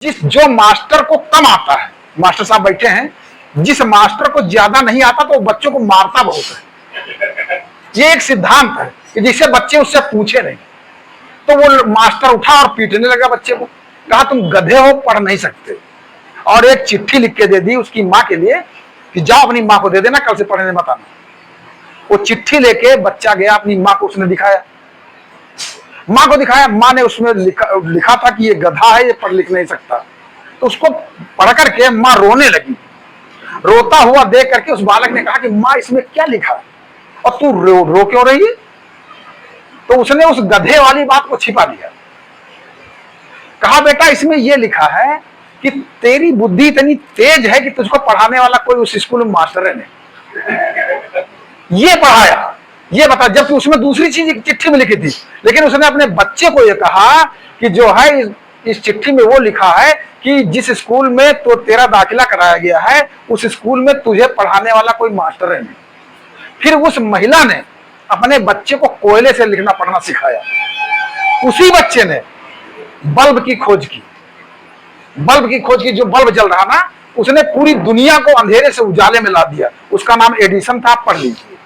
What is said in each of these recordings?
जो मास्टर को कम आता है, मास्टर साहब बैठे हैं, जिस मास्टर को ज्यादा नहीं आता तो बच्चों को मारता बहुत है। ये एक सिद्धांत है कि जिससे बच्चे उससे पूछे नहीं। तो वो मास्टर उठा और पीटने लगा बच्चे को, कहा तुम गधे हो, पढ़ नहीं सकते। और एक चिट्ठी लिख के दे दी उसकी माँ के लिए कि जाओ अपनी माँ को दे देना, कल से पढ़ने मत आना। वो चिट्ठी लेके बच्चा गया, अपनी माँ को उसने दिखाया, माँ को दिखाया। माँ ने उसमें लिखा था कि ये गधा है, ये पढ़ लिख नहीं सकता। तो उसको पढ़ करके माँ रोने लगी। रोता हुआ देख करके उस बालक ने कहा कि माँ इसमें क्या लिखा है और तू रो क्यों रही है? तो उसने उस गधे वाली बात को छिपा दिया। कहा बेटा इसमें यह लिखा है कि तेरी बुद्धि इतनी तेज है कि तुझको पढ़ाने वाला कोई उस स्कूल में मास्टर है नहीं। ये पढ़ाया, ये बता, जबकि उसमें दूसरी चीज चिट्ठी में लिखी थी। लेकिन उसने अपने बच्चे को यह कहा कि जो है इस चिट्ठी में वो लिखा है कि जिस स्कूल में तो तेरा दाखिला कराया गया है उस स्कूल में तुझे पढ़ाने वाला कोई मास्टर है नहीं। फिर उस महिला ने अपने बच्चे को कोयले से लिखना पढ़ना सिखाया। उसी बच्चे ने बल्ब की खोज की, जो बल्ब जल रहा ना, उसने पूरी दुनिया को अंधेरे से उजाले में ला दिया। उसका नाम एडिसन था, पढ़ लीजिए।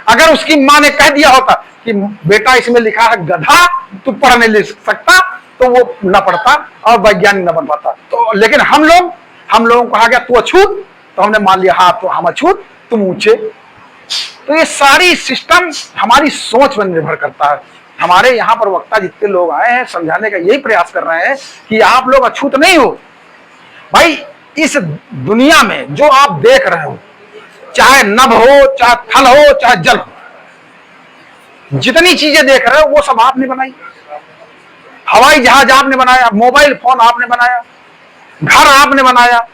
अगर उसकी माँ ने कह दिया होता कि बेटा इसमें लिखा है गधा, तू पढ़ नहीं लिख सकता, तो वो न पढ़ता और वैज्ञानिक न बन पाता। तो लेकिन हम लोगों को कहा गया तू अछूत, तो हमने मान लिया हाँ तो हम अछूत, तुम ऊंचे। तो ये सारी सिस्टम हमारी सोच पर निर्भर करता है। हमारे यहाँ पर वक्ता जितने लोग आए हैं समझाने का यही प्रयास कर रहे हैं कि आप लोग अछूत नहीं हो भाई। इस दुनिया में जो आप देख रहे हो, चाहे नभ हो, चाहे थल हो, चाहे जल हो, जितनी चीजें देख रहे हो वो सब आपने बनाई। हवाई जहाज आपने बनाया, मोबाइल फोन आपने बनाया, घर आपने बनाया,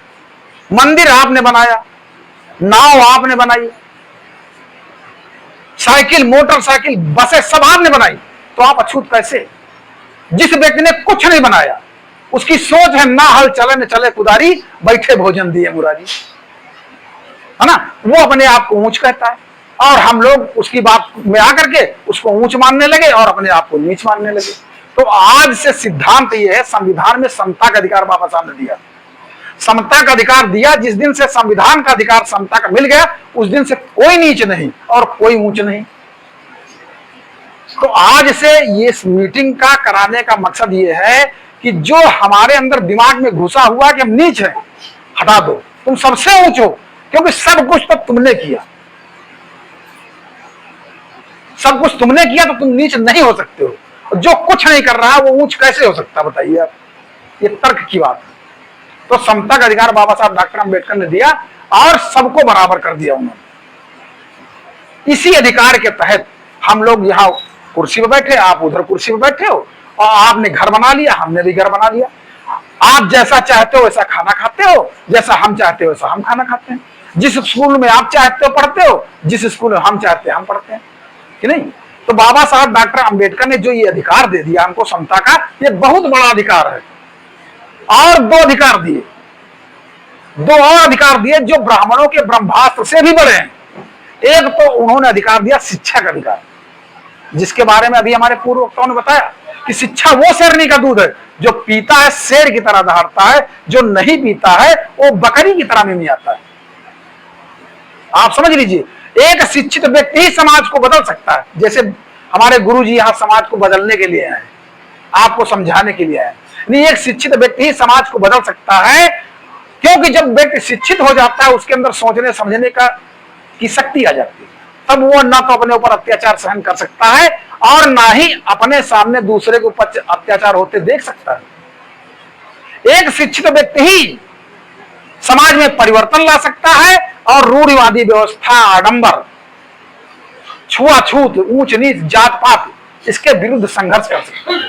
मंदिर आपने बनाया, नाव आपने बनाई, साइकिल, मोटरसाइकिल, बसें सब आपने बनाई। तो आप अछूत कैसे? जिस व्यक्ति ने कुछ नहीं बनाया उसकी सोच है ना हल चले न चले कुदारी, बैठे भोजन दिए मुरारी, है ना। वो अपने आप को ऊंच कहता है और हम लोग उसकी बात में आकर के उसको ऊंच मानने लगे और अपने आप को नीच मानने लगे। तो आज से सिद्धांत ये है, संविधान में समता का अधिकार बाबा साहब ने दिया, समता का अधिकार दिया। जिस दिन से संविधान का अधिकार समता का मिल गया उस दिन से कोई नीच नहीं और कोई ऊंच नहीं। तो आज से ये मीटिंग का कराने का मकसद ये है कि जो हमारे अंदर दिमाग में घुसा हुआ कि हम नीच हैं, हटा दो। तुम सबसे ऊंच हो, क्योंकि सब कुछ तो तुमने किया, सब कुछ तुमने किया, तो तुम नीच नहीं हो सकते हो। जो कुछ नहीं कर रहा है वो ऊंच कैसे हो सकता, बताइए आप। ये तर्क की बात है। तो समता का अधिकार बाबा साहब डॉक्टर अम्बेडकर ने दिया और सबको बराबर कर दिया उन्होंने। इसी अधिकार के तहत हम लोग यहाँ कुर्सी पे बैठे, आप उधर कुर्सी पे बैठे हो, और आपने घर बना लिया, हमने भी घर बना लिया। आप जैसा चाहते हो वैसा खाना खाते हो, जैसा हम चाहते हो वैसा हम खाना खाते हैं। जिस स्कूल में आप चाहते हो पढ़ते हो, जिस स्कूल में हम चाहते हैं हम पढ़ते हैं, कि नहीं। तो बाबा साहब डॉक्टर अम्बेडकर ने जो ये अधिकार दे दिया हमको समता का, ये बहुत बड़ा अधिकार है। और दो अधिकार दिए, दो और अधिकार दिए जो ब्राह्मणों के ब्रह्मास्त्र से भी बड़े हैं। एक तो उन्होंने अधिकार दिया शिक्षा का अधिकार, जिसके बारे में अभी हमारे पूर्व वक्ताओं ने बताया कि शिक्षा वो शेरनी का दूध है, जो पीता है शेर की तरह दहाड़ता है, जो नहीं पीता है वो बकरी की तरह मिमियाता है। आप समझ लीजिए, एक शिक्षित व्यक्ति ही समाज को बदल सकता है। जैसे हमारे गुरुजी यहाँ समाज को बदलने के लिए आए, आपको समझाने के लिए आए। नहीं, एक शिक्षित व्यक्ति ही समाज को बदल सकता है, क्योंकि जब व्यक्ति शिक्षित हो जाता है उसके अंदर सोचने समझने की शक्ति आ जाती है। तब वो ना तो अपने ऊपर अत्याचार सहन कर सकता है और ना ही अपने सामने दूसरे के ऊपर अत्याचार होते देख सकता है। एक शिक्षित व्यक्ति ही समाज में परिवर्तन ला सकता है और रूढ़िवादी व्यवस्था, आडंबर, छुआछूत, ऊंच नीच, जात पात, इसके विरुद्ध संघर्ष कर सकता है।